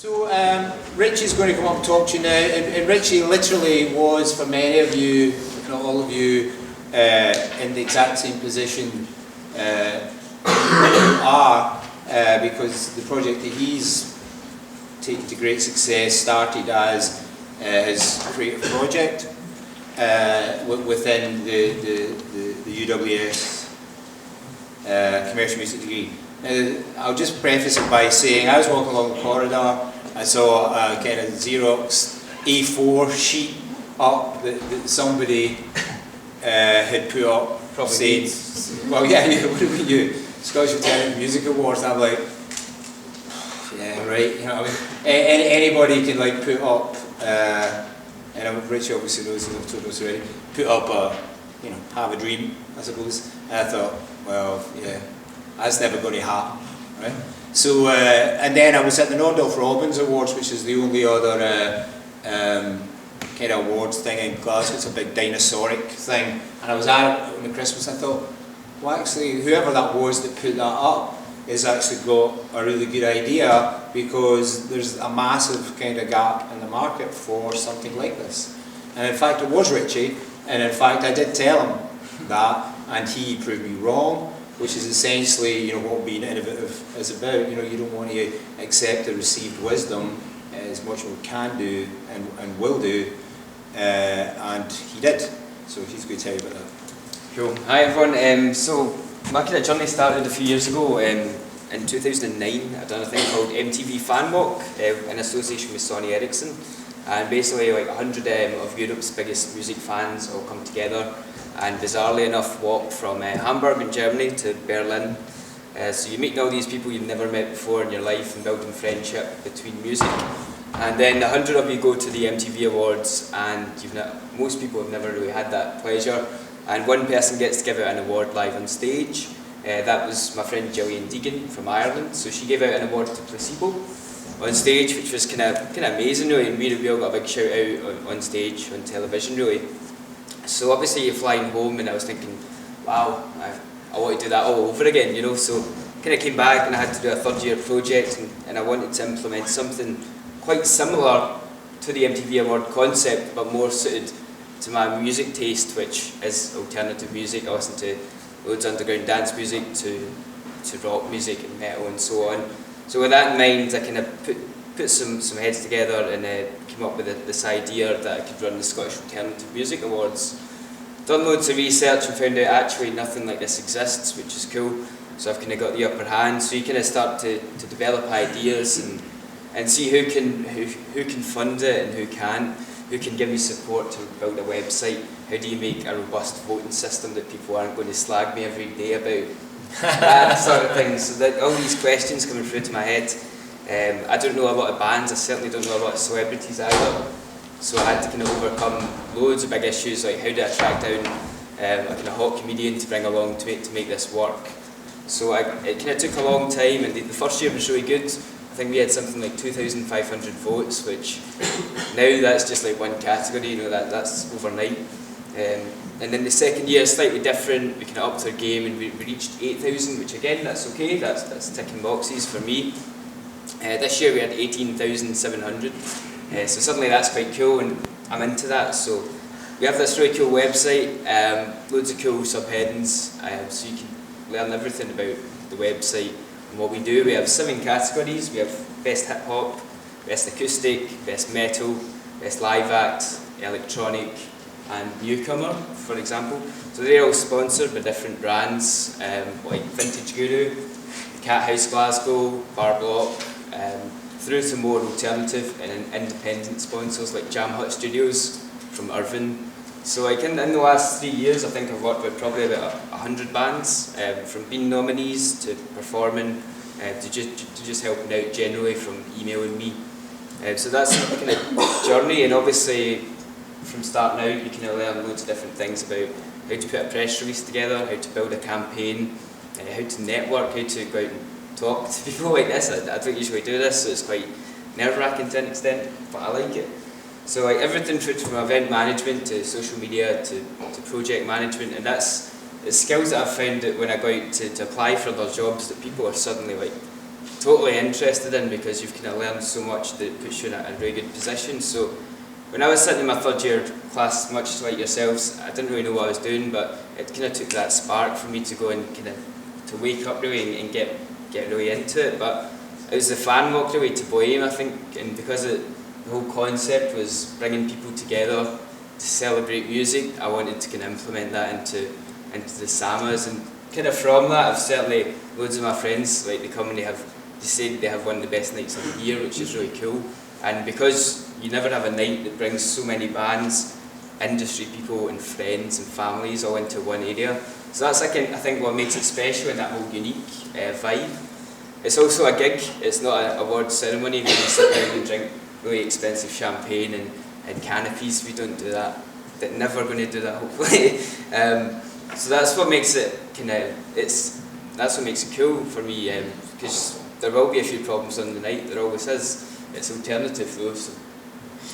So Richy's going to come up and talk to you now, and Richy literally was, for many of you, if not all of you, in the exact same position that you are, because the project that he's taken to great success started as his creative project within the UWS commercial music degree. I'll just preface it by saying I was walking along the corridor, I saw a kind of Xerox A4 sheet up that somebody had put up. Probably saying, well, yeah, what about you? Scottish Alternative Music Awards. And I'm like, yeah, right. You know, I mean, anybody can like put up, and Richy obviously knows, I've told us already, put up a, you know, have a dream, I suppose. And I thought, well, yeah, that's never going to happen, right? So, and then I was at the Nordal Robbins Awards, which is the only other kind of awards thing in Glasgow. It's a big dinosauric thing, and I was at it on the Christmas. I thought, well, actually, whoever that was that put that up has actually got a really good idea, because there's a massive kind of gap in the market for something like this. And in fact, it was Richy, and in fact, I did tell him that, and he proved me wrong. Which is essentially, you know, what being innovative is about. You know, you don't want to accept the received wisdom as much as we can do and will do, and he did. So he's going to tell you about that. Cool. Hi everyone. So my kind of journey started a few years ago. In 2009, I've done a thing called MTV Fan Walk in association with Sonny Eriksson, and basically like 100 of Europe's biggest music fans all come together. And bizarrely enough, walk from Hamburg in Germany to Berlin. So you meet all these people you've never met before in your life and building friendship between music. And then 100 of you go to the MTV Awards, and most people have never really had that pleasure. And one person gets to give out an award live on stage. That was my friend Gillian Deegan from Ireland. So she gave out an award to Placebo on stage, which was kind of amazing really. And we all got a big shout out on stage, on television really. So obviously you're flying home, and I was thinking, wow, I want to do that all over again, you know. So kind of came back, and I had to do a third-year project, and I wanted to implement something quite similar to the MTV Award concept, but more suited to my music taste, which is alternative music. I listen to loads of underground dance music, to rock music and metal and so on. So with that in mind, I kind of put some heads together and came up with this idea that I could run the Scottish Alternative Music Awards. Done loads of research and found out actually nothing like this exists, which is cool. So I've kind of got the upper hand. So you kind of start to develop ideas and see who can fund it and who can give you support to build a website. How do you make a robust voting system that people aren't going to slag me every day about? That sort of thing. So that all these questions coming through to my head. I don't know a lot of bands, I certainly don't know a lot of celebrities either, so I had to kind of overcome loads of big issues, like how do I track down a kind of hot comedian to bring along to make this work. So it kind of took a long time, and the first year was really good. I think we had something like 2,500 votes, which now that's just like one category, you know, that's overnight. And then the second year is slightly different. We kind of upped our game, and we reached 8,000, which again, that's okay, that's ticking boxes for me. This year we had 18,700, so suddenly that's quite cool, and I'm into that. So we have this really cool website, loads of cool subheadings, so you can learn everything about the website and what we do. We have 7 categories. We have best hip hop, best acoustic, best metal, best live act, electronic, and newcomer, for example. So they're all sponsored by different brands, like Vintage Guru, Cat House Glasgow, Bar Block, through to more alternative and independent sponsors like Jam Hut Studios from Irvine. So like in the last 3 years, I think I've worked with probably about 100 bands, from being nominees to performing, to just helping out generally, from emailing me. So that's the kind of journey, and obviously from starting out you can learn loads of different things about how to put a press release together, how to build a campaign, how to network, how to go out and talk to people like this. I don't usually do this, so it's quite nerve-wracking to an extent, but I like it. So like everything from event management to social media to project management, and it's skills that I've found that when I go out to apply for other jobs, that people are suddenly like totally interested in, because you've kind of learned so much that puts you in a really good position. So when I was sitting in my third year class, much like yourselves, I didn't really know what I was doing, but it kind of took that spark for me to go and kind of to wake up really and get really into it. But it was the fan walk really to Bohème, I think, and because the whole concept was bringing people together to celebrate music, I wanted to kind of implement that into the Samas, and kind of from that, I've certainly loads of my friends, like, they come and they say they have one of the best nights of the year, which is really cool. And because you never have a night that brings so many bands, industry people and friends and families all into one area. So that's, I think, what makes it special and that whole unique vibe. It's also a gig, it's not an award ceremony where you sit down and drink really expensive champagne and canopies. We don't do that. They're never going to do that, hopefully. So that's what makes it that's what makes it cool for me, because there will be a few problems on the night, there always is. It's alternative though, so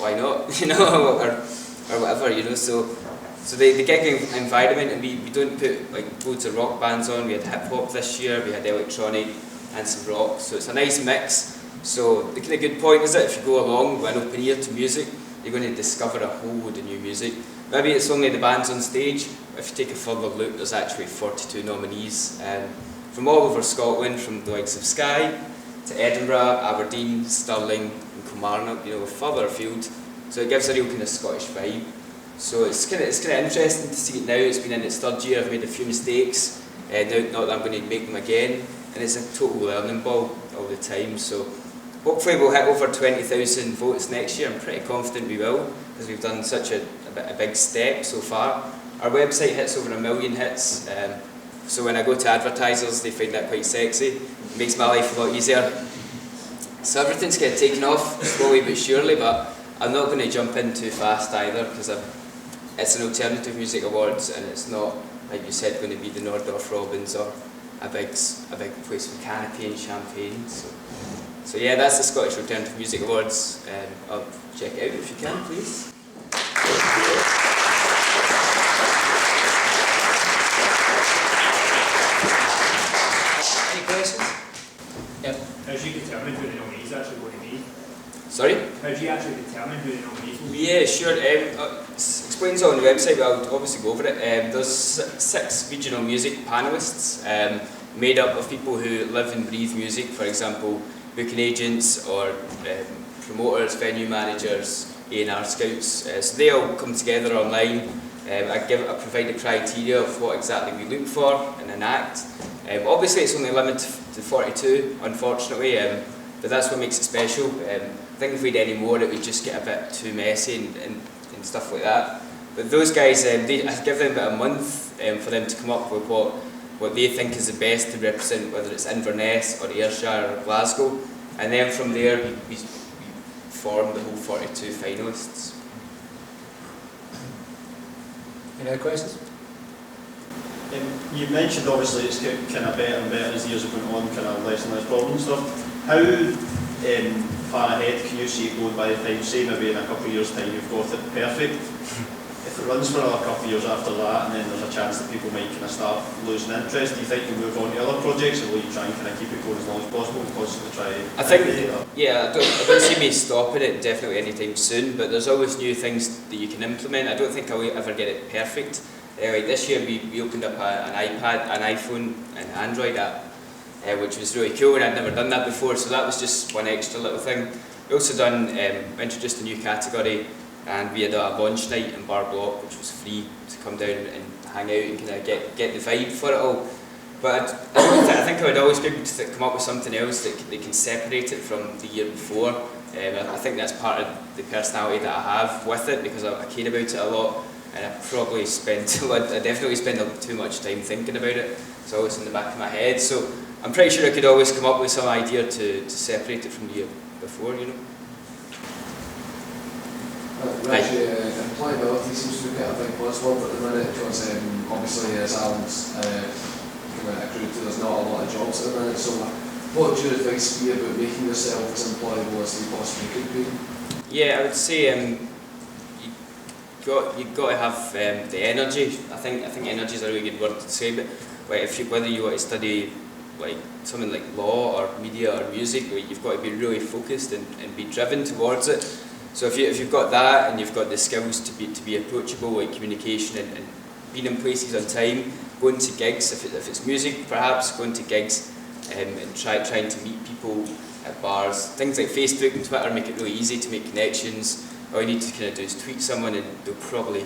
why not, you know, or whatever, you know. So the gig environment, and we don't put like loads of rock bands on. We had hip hop this year, we had electronic and some rock, so it's a nice mix. So the kind of good point is that if you go along with an open ear to music, you're going to discover a whole load of new music. Maybe it's only the bands on stage, but if you take a further look, there's actually 42 nominees from all over Scotland, from the likes of Skye to Edinburgh, Aberdeen, Stirling and Kilmarnock, you know, further afield. So it gives a real kind of Scottish vibe. So it's kind of interesting to see it now. It's been in its third year. I've made a few mistakes. Not that I'm going to make them again, and it's a total learning ball all the time. So hopefully we'll hit over 20,000 votes next year. I'm pretty confident we will, because we've done such a big step so far. Our website hits over 1 million hits, so when I go to advertisers, they find that quite sexy. It makes my life a lot easier. So everything's getting taken off slowly but surely, but I'm not going to jump in too fast either, because it's an alternative music awards, and it's not, like you said, going to be the Nordorf Robins or a big place with canopy and champagne. So yeah, that's the Scottish Alternative Music Awards. I'll check it out if you can, please. Any questions? Yep. How do you determine who the nominees are actually going to be? Sorry? How do you actually determine who the nominees will be? Yeah, sure. It explains on the website, but I'll obviously go over it. There's 6 regional music panellists made up of people who live and breathe music, for example, booking agents or promoters, venue managers, A&R scouts. So they all come together online. I provide the criteria of what exactly we look for in an act. Obviously it's only limited to 42, unfortunately, but that's what makes it special. I think if we had any more, it would just get a bit too messy and stuff like that. But those guys, I give them about a month for them to come up with what they think is the best to represent, whether it's Inverness or Ayrshire or Glasgow, and then from there we form the whole 42 finalists. Any other questions? You mentioned obviously it's getting kind of better and better as the years have gone on, kind of less and less problems and stuff. How far ahead can you see it going by the time, say maybe in a couple of years' time you've got it perfect? If it runs for another couple of years after that, and then there's a chance that people might kind of start losing interest, do you think you'll move on to other projects, or will you try and kind of keep it going as long as possible and constantly try? I don't see me stopping it definitely anytime soon, but there's always new things that you can implement. I don't think I'll ever get it perfect. Like this year we opened up an iPad, an iPhone and Android app, which was really cool, and I'd never done that before, so that was just one extra little thing. We also introduced a new category, and we had a launch night in Bar Block, which was free to come down and hang out and kind of get the vibe for it all. But I think I would always be able to come up with something else that they can separate it from the year before. I think that's part of the personality that I have with it, because I care about it a lot, and I definitely spend too much time thinking about it. It's always in the back of my head, so I'm pretty sure I could always come up with some idea to separate it from the year before, you know. Richy, employability seems to be quite a big buzzword at the minute, because obviously as Alan's accrued to, there's not a lot of jobs at the minute, so what would your advice be about making yourself as employable as you possibly could be? Yeah, I would say you've got to have the energy. I think energy is a really good word to describe it. Whether you want to study like something like law or media or music, where you've got to be really focused and be driven towards it. So if you've got that and you've got the skills to be approachable, like communication and being in places on time, going to gigs, if it's music perhaps, going to gigs and trying to meet people at bars, things like Facebook and Twitter make it really easy to make connections. All you need to kind of do is tweet someone and they'll probably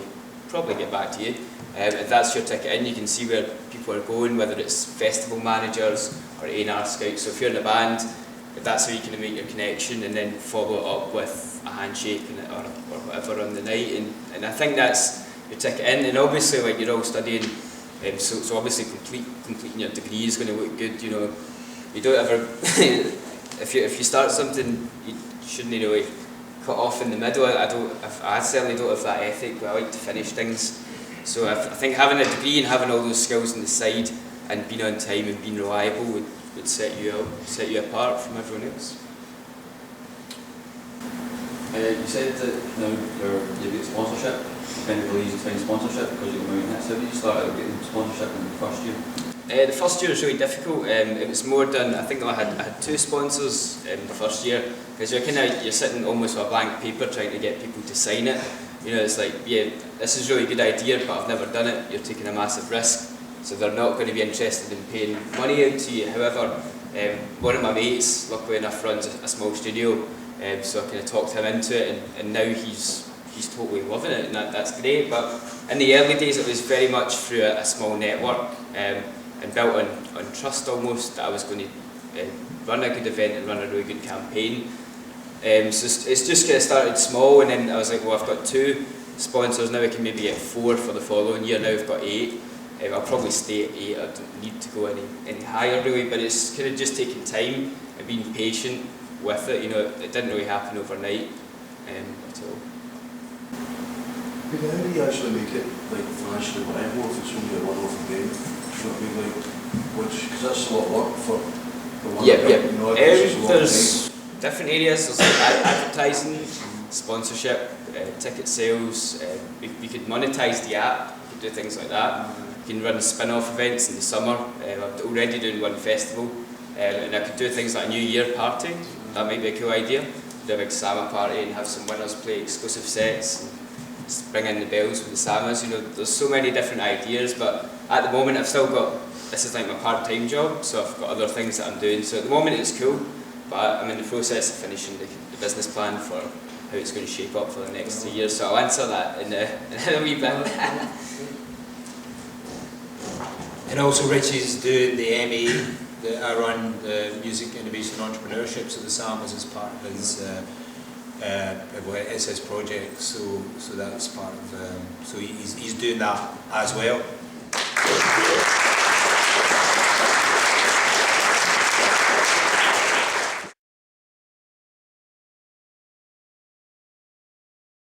get back to you. If that's your ticket in, you can see where people are going, whether it's festival managers or A&R scouts. So if you're in a band, if that's how you can make your connection and then follow it up with a handshake or whatever on the night. And I think that's your ticket in. And obviously, like, you're all studying, so obviously completing your degree is going to look good. You know, you don't ever if you start something, you shouldn't really cut off in the middle. I certainly don't have that ethic, but I like to finish things. So I think having a degree and having all those skills on the side and being on time and being reliable would set you apart from everyone else. You said that you get sponsorship. You kind of easy to find sponsorship because you've got million hits. How did you start out getting sponsorship in the first year? The first year was really difficult. It was more done. I think I had 2 sponsors in the first year, because you're sitting almost with a blank paper trying to get people to sign it. You know, it's like, yeah, this is a really good idea, but I've never done it. You're taking a massive risk, so they're not going to be interested in paying money out to you. However, one of my mates, luckily enough, runs a small studio, so I kind of talked him into it, and now he's totally loving it, and that's great. But in the early days, it was very much through a small network. And built on trust almost, that I was going to run a good event and run a really good campaign. So it's just kind of started small, and then I was like, well, I've got 2 sponsors, now I can maybe get 4 for the following year. Now I've got 8. I'll probably stay at 8, I don't need to go any higher really, but it's kind of just taking time and being patient with it. You know, it didn't really happen overnight at all. But how do you actually make it like financially viable if it's only a one-off event? You know what I mean? Like, because that's a lot of work for one event. You know, There's different areas. There's like advertising, sponsorship, ticket sales. We could monetize the app. We could do things like that. You can run spin-off events in the summer. I'm already doing one festival, and I could do things like a New Year party. That might be a cool idea. Do a big Sama party and have some winners play exclusive sets. And bring in the bells with the Samas. You know, there's so many different ideas, but at the moment I've still got, this is like my part-time job, so I've got other things that I'm doing. So at the moment it's cool, but I'm in the process of finishing the business plan for how it's going to shape up for the next 3 years. So I'll answer that in a wee bit. And also Richie's doing the ME that I run, the Music Innovation and Entrepreneurship, so the SAMAs is part of his it's his project, so that's part of so he's doing that as well.